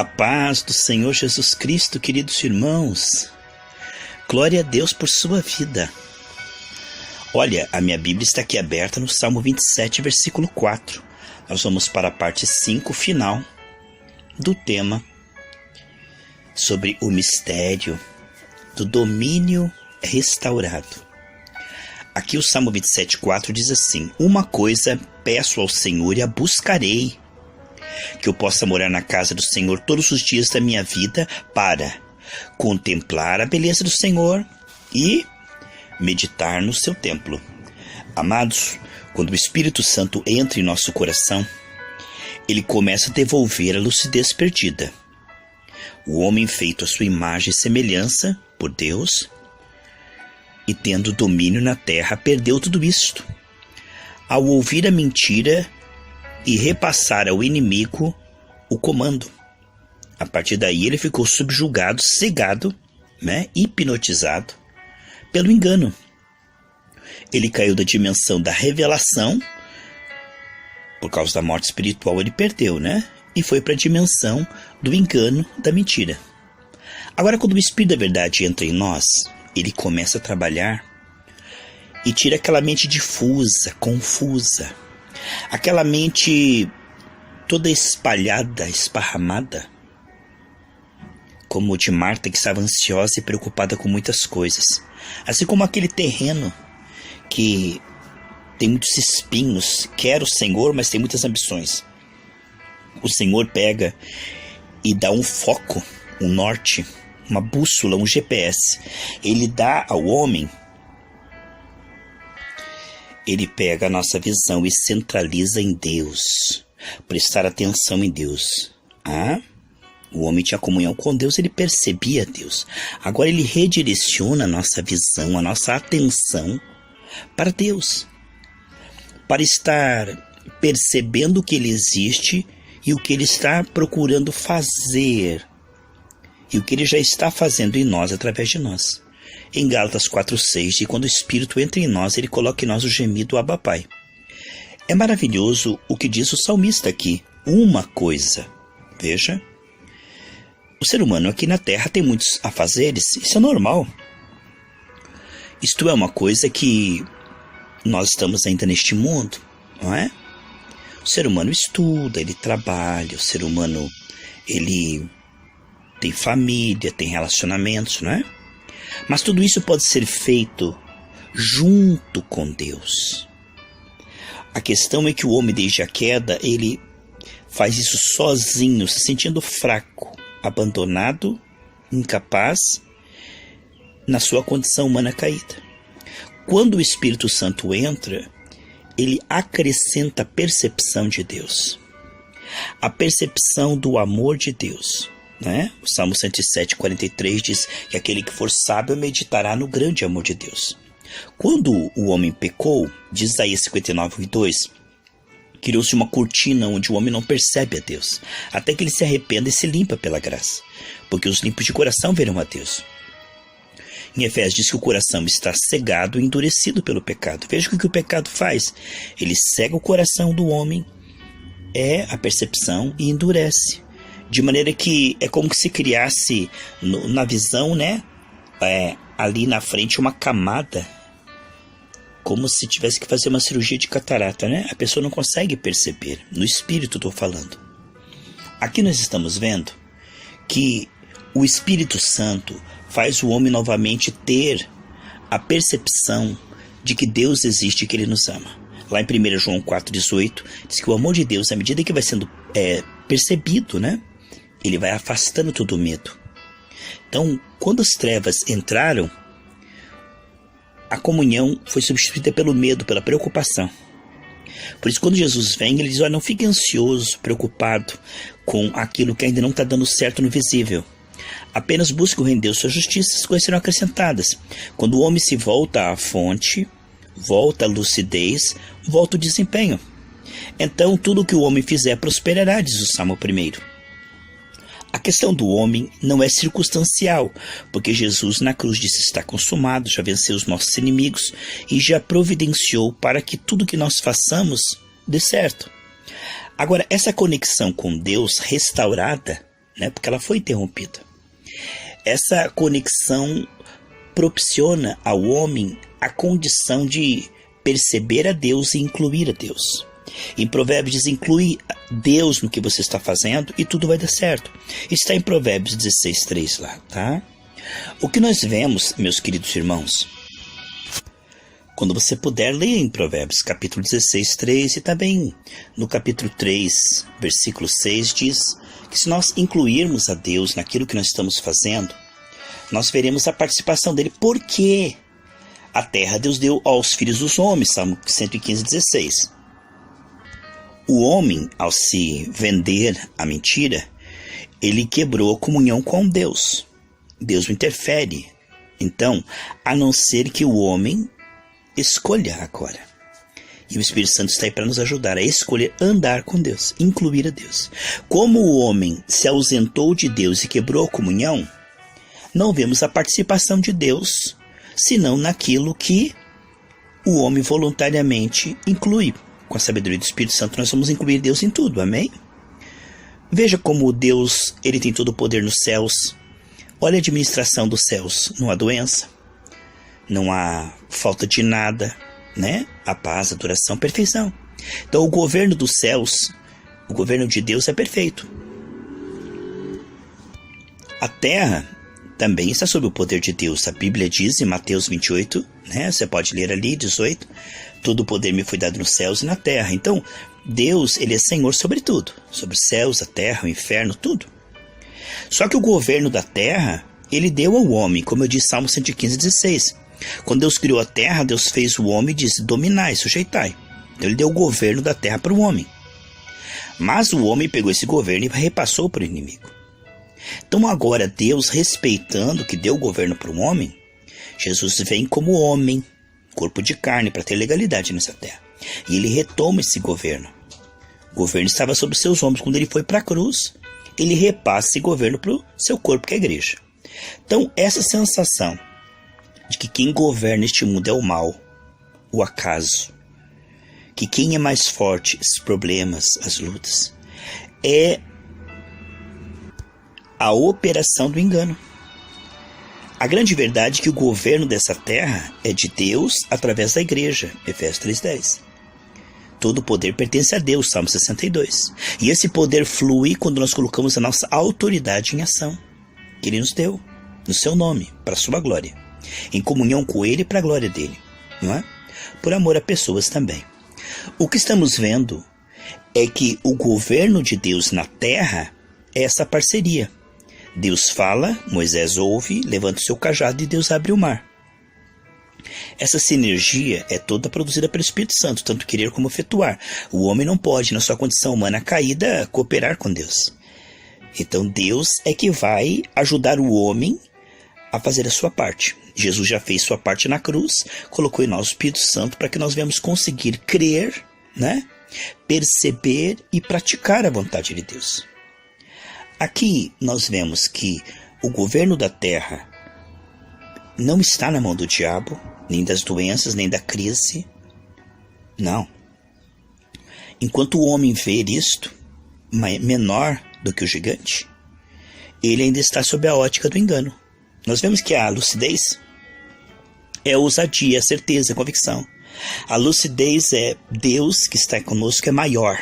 A paz do Senhor Jesus Cristo, queridos irmãos. Glória a Deus por sua vida. Olha, a minha Bíblia está aqui aberta no Salmo 27, versículo 4. Nós vamos para a parte 5 final do tema sobre o mistério do domínio restaurado. Aqui o Salmo 27, 4 diz assim: uma coisa peço ao Senhor e a buscarei, que eu possa morar na casa do Senhor todos os dias da minha vida para contemplar a beleza do Senhor e meditar no seu templo. Amados, quando o Espírito Santo entra em nosso coração, ele começa a devolver a lucidez perdida. O homem feito à sua imagem e semelhança por Deus e tendo domínio na terra perdeu tudo isto. Ao ouvir a mentira e repassar ao inimigo o comando. A partir daí ele ficou subjugado, cegado, hipnotizado pelo engano. Ele caiu da dimensão da revelação, por causa da morte espiritual ele perdeu, e foi para a dimensão do engano, da mentira. Agora, quando o Espírito da verdade entra em nós, ele começa a trabalhar e tira aquela mente difusa, confusa, aquela mente toda espalhada, esparramada, como o de Marta, que estava ansiosa e preocupada com muitas coisas. Assim como aquele terreno que tem muitos espinhos, quer o Senhor, mas tem muitas ambições. O Senhor pega e dá um foco, um norte, uma bússola, um GPS. Ele dá ao homem. Ele pega a nossa visão e centraliza em Deus. Prestar atenção em Deus. O homem tinha comunhão com Deus, ele percebia Deus. Agora ele redireciona a nossa visão, a nossa atenção para Deus. Para estar percebendo que Ele existe e o que Ele está procurando fazer. E o que Ele já está fazendo em nós, através de nós. Em Gálatas 4,6, e quando o Espírito entra em nós, ele coloca em nós o gemido Abba Pai. É maravilhoso o que diz o salmista aqui. Uma coisa. Veja. O ser humano aqui na Terra tem muitos afazeres. Isso é normal. Isto é uma coisa que nós estamos ainda neste mundo, não é? O ser humano estuda, ele trabalha. O ser humano, ele tem família, tem relacionamentos, não é? Mas tudo isso pode ser feito junto com Deus. A questão é que o homem, desde a queda, ele faz isso sozinho, se sentindo fraco, abandonado, incapaz, na sua condição humana caída. Quando o Espírito Santo entra, ele acrescenta a percepção de Deus. A percepção do amor de Deus. O Salmo 107, 43 diz que aquele que for sábio meditará no grande amor de Deus. Quando o homem pecou, diz Isaías 59, 2, criou-se uma cortina onde o homem não percebe a Deus, até que ele se arrependa e se limpa pela graça, porque os limpos de coração verão a Deus. Em Efésios diz que o coração está cegado e endurecido pelo pecado. Veja o que o pecado faz. Ele cega o coração do homem, a percepção, e endurece. De maneira que é como se criasse na visão, ali na frente uma camada, como se tivesse que fazer uma cirurgia de catarata, A pessoa não consegue perceber. No espírito estou falando. Aqui nós estamos vendo que o Espírito Santo faz o homem novamente ter a percepção de que Deus existe e que Ele nos ama. Lá em 1 João 4,18, diz que o amor de Deus, à medida que vai sendo percebido, ele vai afastando todo o medo. Então, quando as trevas entraram, a comunhão foi substituída pelo medo, pela preocupação. Por isso, quando Jesus vem, ele diz: não fique ansioso, preocupado com aquilo que ainda não está dando certo no visível. Apenas busque o reino de Deus, sua justiça, as coisas serão acrescentadas. Quando o homem se volta à fonte, volta à lucidez, volta o desempenho. Então, tudo o que o homem fizer prosperará, diz o Salmo 1. A questão do homem não é circunstancial, porque Jesus na cruz disse: está consumado, já venceu os nossos inimigos e já providenciou para que tudo que nós façamos dê certo. Agora, essa conexão com Deus restaurada, né? Porque ela foi interrompida. Essa conexão propiciona ao homem a condição de perceber a Deus e incluir a Deus. Em Provérbios diz: inclui Deus no que você está fazendo e tudo vai dar certo. Isso está em Provérbios 16:3 lá, tá? O que nós vemos, meus queridos irmãos, quando você puder, leia em Provérbios capítulo 16:3 e também no capítulo 3, versículo 6, diz que se nós incluirmos a Deus naquilo que nós estamos fazendo, nós veremos a participação dele. Por quê? A terra Deus deu aos filhos dos homens, Salmo 115:16. O homem, ao se vender à mentira, ele quebrou a comunhão com Deus. Deus não interfere. Então, a não ser que o homem escolha agora. E o Espírito Santo está aí para nos ajudar a escolher andar com Deus, incluir a Deus. Como o homem se ausentou de Deus e quebrou a comunhão, não vemos a participação de Deus, senão naquilo que o homem voluntariamente inclui. Com a sabedoria do Espírito Santo, nós vamos incluir Deus em tudo, amém? Veja como Deus, ele tem todo o poder nos céus. Olha a administração dos céus. Não há doença, não há falta de nada, né? A paz, a adoração, perfeição. Então o governo dos céus, o governo de Deus é perfeito. A terra também está sob o poder de Deus. A Bíblia diz em Mateus 28, né? Você pode ler ali, 18. Todo o poder me foi dado nos céus e na terra. Então, Deus, ele é Senhor sobre tudo. Sobre os céus, a terra, o inferno, tudo. Só que o governo da terra, ele deu ao homem, como eu disse, Salmo 115:16. Quando Deus criou a terra, Deus fez o homem e disse: dominai, sujeitai. Então ele deu o governo da terra para o homem. Mas o homem pegou esse governo e repassou para o inimigo. Então agora Deus, respeitando que deu o governo para o homem, Jesus vem como homem, corpo de carne, para ter legalidade nessa terra. E ele retoma esse governo. O governo estava sobre seus ombros. Quando ele foi para a cruz, ele repassa esse governo para o seu corpo, que é a igreja. Então essa sensação de que quem governa este mundo é o mal, o acaso, que quem é mais forte, os problemas, as lutas, é a operação do engano. A grande verdade é que o governo dessa terra é de Deus através da igreja, Efésios 3:10. Todo o poder pertence a Deus, Salmo 62. E esse poder flui quando nós colocamos a nossa autoridade em ação, que Ele nos deu, no seu nome, para a sua glória, em comunhão com Ele e para a glória dEle, não é? Por amor a pessoas também. O que estamos vendo é que o governo de Deus na terra é essa parceria. Deus fala, Moisés ouve, levanta o seu cajado e Deus abre o mar. Essa sinergia é toda produzida pelo Espírito Santo, tanto querer como efetuar. O homem não pode, na sua condição humana caída, cooperar com Deus. Então Deus é que vai ajudar o homem a fazer a sua parte. Jesus já fez sua parte na cruz, colocou em nós o Espírito Santo para que nós venhamos conseguir crer, né? Perceber e praticar a vontade de Deus. Aqui nós vemos que o governo da terra não está na mão do diabo, nem das doenças, nem da crise. Não. Enquanto o homem vê isto, menor do que o gigante, ele ainda está sob a ótica do engano. Nós vemos que a lucidez é a ousadia, a certeza, a convicção. A lucidez é Deus que está conosco, é maior.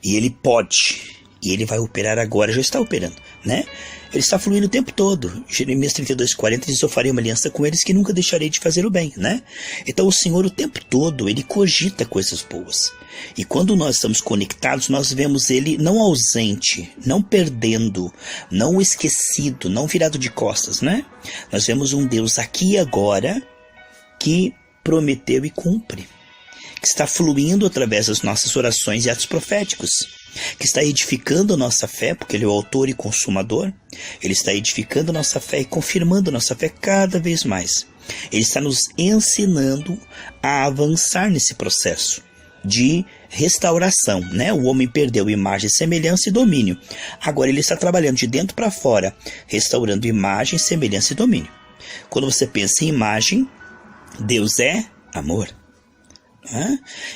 E Ele pode. E Ele vai operar agora, já está operando, né? Ele está fluindo o tempo todo. Jeremias 32:40 diz: eu farei uma aliança com eles que nunca deixarei de fazer o bem, né? Então o Senhor o tempo todo, Ele cogita coisas boas. E quando nós estamos conectados, nós vemos Ele não ausente, não perdendo, não esquecido, não virado de costas, né? Nós vemos um Deus aqui e agora que prometeu e cumpre, que está fluindo através das nossas orações e atos proféticos, que está edificando a nossa fé, porque Ele é o autor e consumador. Ele está edificando a nossa fé e confirmando a nossa fé cada vez mais. Ele está nos ensinando a avançar nesse processo de restauração, né? O homem perdeu imagem, semelhança e domínio. Agora ele está trabalhando de dentro para fora, restaurando imagem, semelhança e domínio. Quando você pensa em imagem, Deus é amor.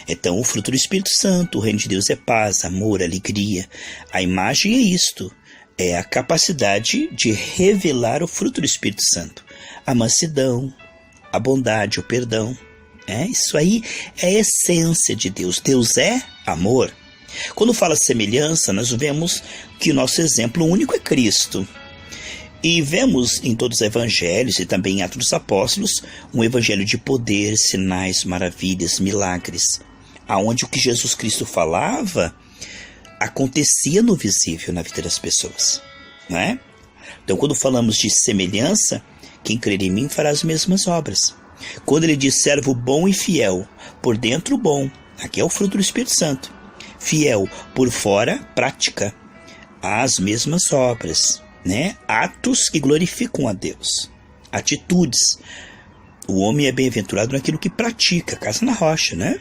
Então o fruto do Espírito Santo, o reino de Deus é paz, amor, alegria. A imagem é isto, É a capacidade de revelar o fruto do Espírito Santo. A mansidão, a bondade, o perdão. Isso aí é a essência de Deus. Deus é amor. Quando fala semelhança, nós vemos que o nosso exemplo único é Cristo. E vemos em todos os evangelhos e também em Atos dos Apóstolos um evangelho de poder, sinais, maravilhas, milagres, aonde o que Jesus Cristo falava acontecia no visível na vida das pessoas, não é? Então, quando falamos de semelhança, quem crer em mim fará as mesmas obras. Quando ele diz servo bom e fiel, por dentro bom, aqui é o fruto do Espírito Santo. Fiel, por fora, prática as mesmas obras, né? Atos que glorificam a Deus, atitudes. O homem é bem-aventurado naquilo que pratica, casa na rocha, né?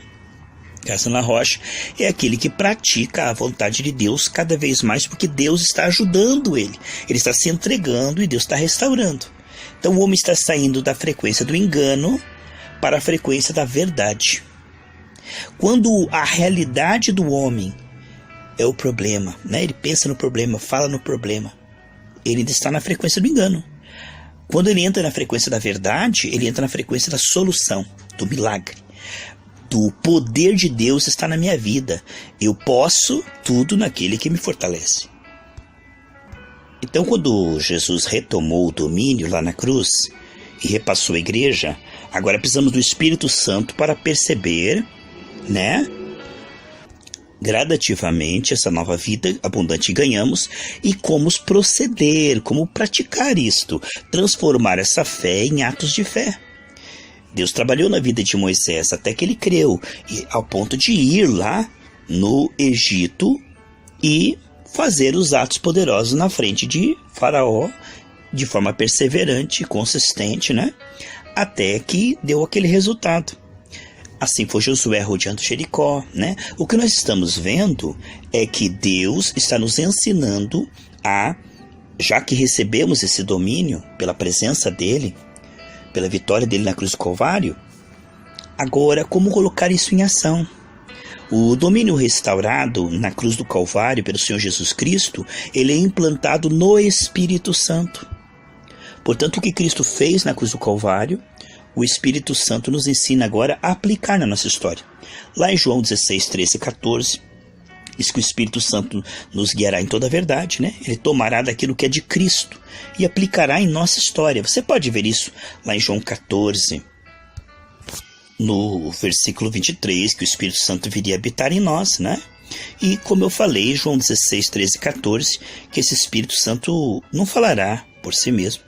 Casa na rocha é aquele que pratica a vontade de Deus cada vez mais, porque Deus está ajudando ele. Ele está se entregando e Deus está restaurando. Então o homem está saindo da frequência do engano para a frequência da verdade. Quando a realidade do homem é o problema, né? Ele pensa no problema, fala no problema, ele ainda está na frequência do engano. Quando ele entra na frequência da verdade, ele entra na frequência da solução, do milagre. Do poder de Deus está na minha vida. Eu posso tudo naquele que me fortalece. Então, quando Jesus retomou o domínio lá na cruz e repassou a igreja, agora precisamos do Espírito Santo para perceber, né, gradativamente essa nova vida abundante que ganhamos e como proceder, como praticar isto, transformar essa fé em atos de fé. Deus trabalhou na vida de Moisés até que ele creu, e ao ponto de ir lá no Egito e fazer os atos poderosos na frente de Faraó, de forma perseverante, consistente, né? Até que deu aquele resultado. Assim foi Josué rodeando Jericó, né? O que nós estamos vendo é que Deus está nos ensinando a, já que recebemos esse domínio pela presença dele, pela vitória dele na cruz do Calvário, agora como colocar isso em ação? O domínio restaurado na cruz do Calvário pelo Senhor Jesus Cristo, ele é implantado no Espírito Santo. Portanto, o que Cristo fez na cruz do Calvário, o Espírito Santo nos ensina agora a aplicar na nossa história. Lá em João 16, 13 e 14, diz que o Espírito Santo nos guiará em toda a verdade, né? Ele tomará daquilo que é de Cristo e aplicará em nossa história. Você pode ver isso lá em João 14, no versículo 23, que o Espírito Santo viria habitar em nós, né? E como eu falei, João 16, 13 e 14, que esse Espírito Santo não falará por si mesmo,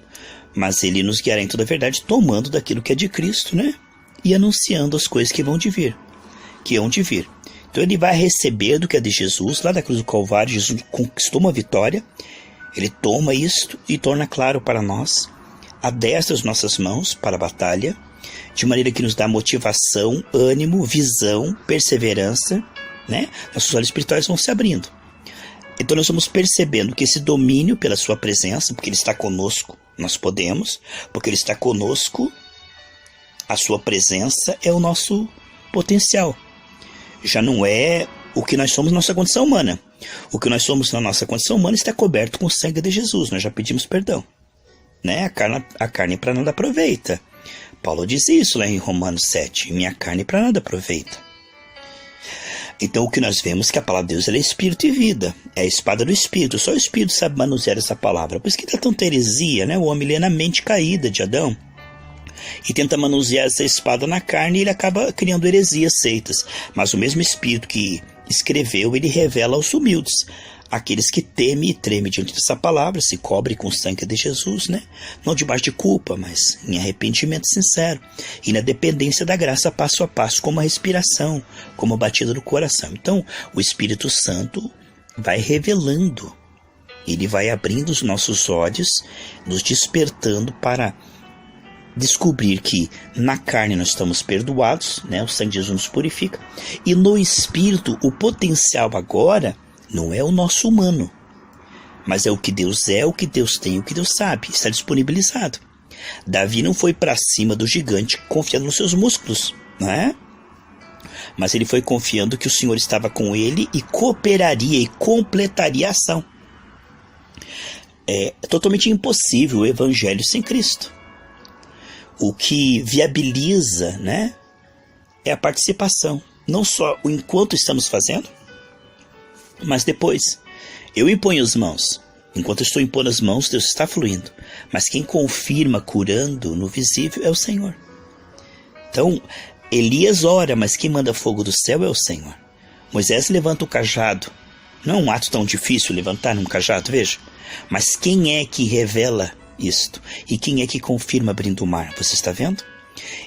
mas ele nos guiará em toda a verdade, tomando daquilo que é de Cristo, né? E anunciando as coisas que vão de vir, que hão de vir. Então ele vai receber do que é de Jesus, lá da cruz do Calvário. Jesus conquistou uma vitória, ele toma isto e torna claro para nós, adestra as nossas mãos para a batalha, de maneira que nos dá motivação, ânimo, visão, perseverança, né? Nossos olhos espirituais vão se abrindo. Então nós vamos percebendo que esse domínio pela sua presença, porque ele está conosco, nós podemos, porque ele está conosco, a sua presença é o nosso potencial. Já não é o que nós somos na nossa condição humana. O que nós somos na nossa condição humana está coberto com o sangue de Jesus. Nós já pedimos perdão, né? A carne para nada aproveita. Paulo diz isso lá em Romanos 7. Minha carne para nada aproveita. Então o que nós vemos é que a palavra de Deus ela é espírito e vida. É a espada do espírito. Só o espírito sabe manusear essa palavra. Por isso que dá tanta heresia, né? O homem lê na mente caída de Adão e tenta manusear essa espada na carne e ele acaba criando heresias, seitas. Mas o mesmo Espírito que escreveu, ele revela aos humildes, aqueles que temem e tremem diante dessa palavra, se cobrem com o sangue de Jesus, né? Não debaixo de culpa, mas em arrependimento sincero e na dependência da graça passo a passo, como a respiração, como a batida do coração. Então o Espírito Santo vai revelando, ele vai abrindo os nossos olhos, nos despertando para descobrir que na carne nós estamos perdoados, né? O sangue de Jesus nos purifica, e no Espírito o potencial agora não é o nosso humano, mas é o que Deus é, o que Deus tem, o que Deus sabe, está disponibilizado. Davi não foi para cima do gigante confiando nos seus músculos, não é? Mas ele foi confiando que o Senhor estava com ele e cooperaria e completaria a ação. É totalmente impossível o evangelho sem Cristo. O que viabiliza, né, é a participação. Não só o enquanto estamos fazendo, mas depois. Eu imponho as mãos. Enquanto eu estou impondo as mãos, Deus está fluindo. Mas quem confirma curando no visível é o Senhor. Então, Elias ora, mas quem manda fogo do céu é o Senhor. Moisés levanta o cajado. Não é um ato tão difícil levantar um cajado, veja. Mas quem é que revela isto? E quem é que confirma abrindo o mar? Você está vendo?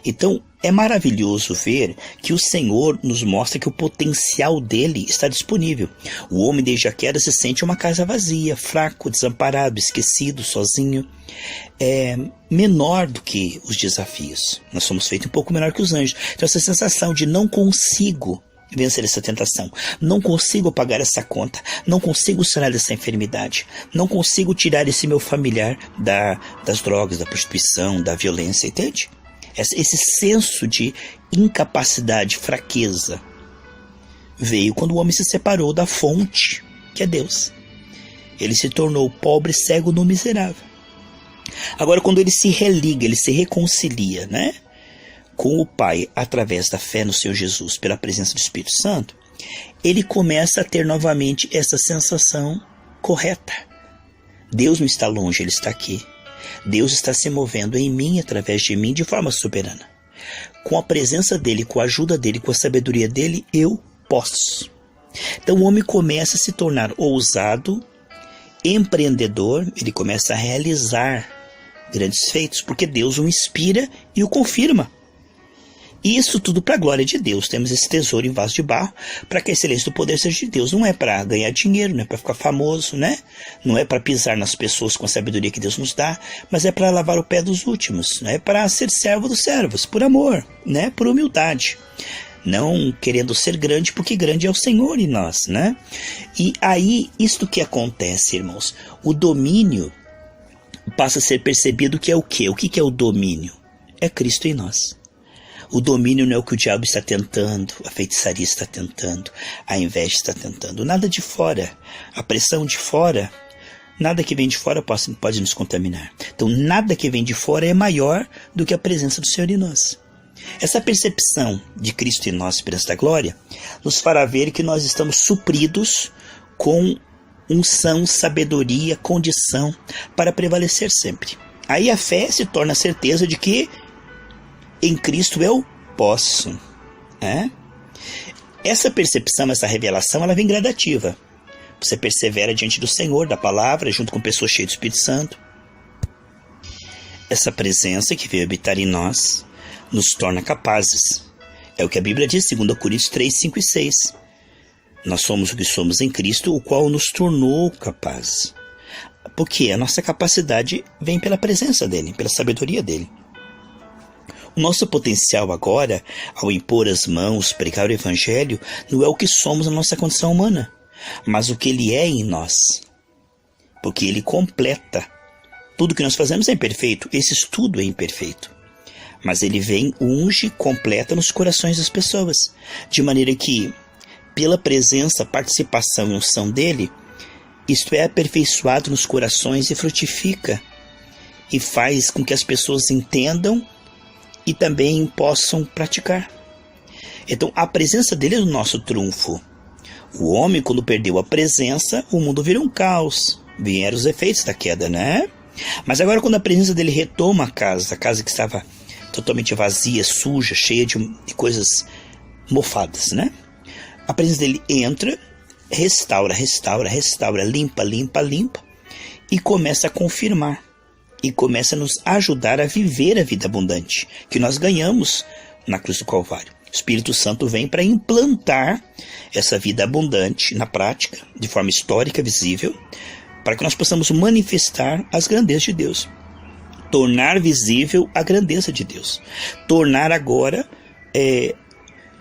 Então, é maravilhoso ver que o Senhor nos mostra que o potencial dele está disponível. O homem desde a queda se sente uma casa vazia, fraco, desamparado, esquecido, sozinho. É menor do que os desafios. Nós somos feitos um pouco menor que os anjos. Então essa sensação de não consigo vencer essa tentação, não consigo pagar essa conta, não consigo sanar dessa enfermidade, não consigo tirar esse meu familiar das drogas, da prostituição, da violência, entende? Esse senso de incapacidade, fraqueza, veio quando o homem se separou da fonte, que é Deus. Ele se tornou pobre, cego, no miserável. Agora, quando ele se religa, ele se reconcilia, né, com o Pai, através da fé no Senhor Jesus, pela presença do Espírito Santo, ele começa a ter novamente essa sensação correta. Deus não está longe, Ele está aqui. Deus está se movendo em mim, através de mim, de forma soberana. Com a presença dEle, com a ajuda dEle, com a sabedoria dEle, eu posso. Então o homem começa a se tornar ousado, empreendedor, ele começa a realizar grandes feitos, porque Deus o inspira e o confirma. Isso tudo para a glória de Deus. Temos esse tesouro em vaso de barro para que a excelência do poder seja de Deus. Não é para ganhar dinheiro, não é para ficar famoso, né? Não é para pisar nas pessoas com a sabedoria que Deus nos dá, mas é para lavar o pé dos últimos, né? É para ser servo dos servos, por amor, né? Por humildade. Não querendo ser grande, porque grande é o Senhor em nós, né? E aí, isto que acontece, irmãos, o domínio passa a ser percebido que é o quê? O que é o domínio? É Cristo em nós. O domínio não é o que o diabo está tentando, a feitiçaria está tentando, a inveja está tentando. Nada de fora, a pressão de fora, nada que vem de fora pode nos contaminar. Então nada que vem de fora é maior do que a presença do Senhor em nós. Essa percepção de Cristo em nós, esperança da glória, nos fará ver que nós estamos supridos com unção, sabedoria, condição para prevalecer sempre. Aí a fé se torna a certeza de que em Cristo eu posso. Essa percepção, essa revelação, ela vem gradativa. Você persevera diante do Senhor, da palavra, junto com pessoas cheias do Espírito Santo. Essa presença que veio habitar em nós nos torna capazes. É o que a Bíblia diz, 2 Coríntios 3, 5 e 6. Nós somos o que somos em Cristo, o qual nos tornou capazes. Porque a nossa capacidade vem pela presença dEle, pela sabedoria dEle. O nosso potencial agora, ao impor as mãos, pregar o Evangelho, não é o que somos na nossa condição humana, mas o que Ele é em nós. Porque Ele completa. Tudo que nós fazemos é imperfeito, esse estudo é imperfeito. Mas Ele vem, unge, completa nos corações das pessoas. De maneira que, pela presença, participação e unção dEle, isto é aperfeiçoado nos corações e frutifica. E faz com que as pessoas entendam e também possam praticar. Então, a presença dele é o nosso trunfo. O homem, quando perdeu a presença, o mundo virou um caos. Vieram os efeitos da queda, né? Mas agora, quando a presença dele retoma a casa que estava totalmente vazia, suja, cheia de coisas mofadas, né? A presença dele entra, restaura, limpa, e começa a confirmar. E começa a nos ajudar a viver a vida abundante que nós ganhamos na cruz do Calvário. O Espírito Santo vem para implantar essa vida abundante na prática, de forma histórica, visível, para que nós possamos manifestar as grandezas de Deus. Tornar visível a grandeza de Deus. Tornar agora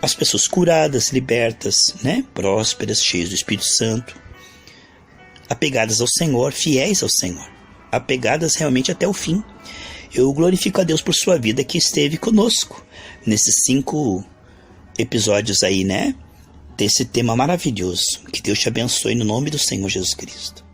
as pessoas curadas, libertas, né? Prósperas, cheias do Espírito Santo, apegadas ao Senhor, fiéis ao Senhor. Apegadas realmente até o fim. Eu glorifico a Deus por sua vida que esteve conosco nesses 5 episódios aí, né? Desse tema maravilhoso. Que Deus te abençoe no nome do Senhor Jesus Cristo.